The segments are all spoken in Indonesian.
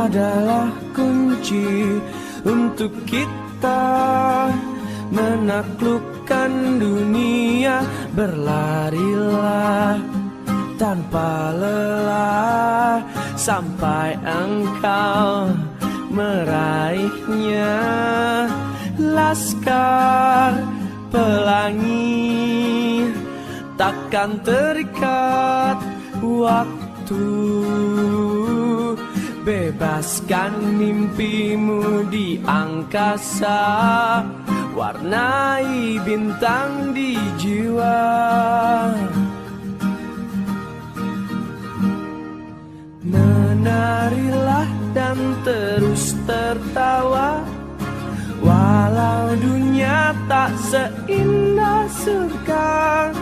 adalah kunci untuk kita menaklukkan dunia. Berlarilah tanpa lelah sampai engkau meraihnya. Laskar pelangi takkan terikat waktu. Bebaskan mimpimu di angkasa, warnai bintang di jiwa. Menarilah dan terus tertawa, walau dunia tak seindah surga.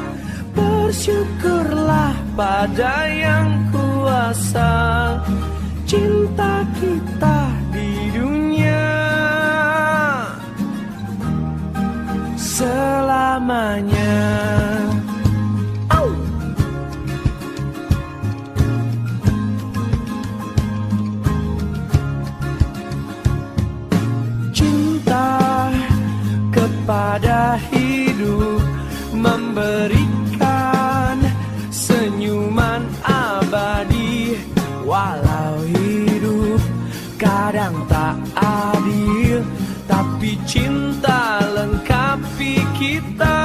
Bersyukurlah pada yang kuasa cinta kita di dunia selamanya. Cinta kepada hidup memberikan senyuman abadi. Walau hidup kadang tak adil, tapi cinta lengkapi kita.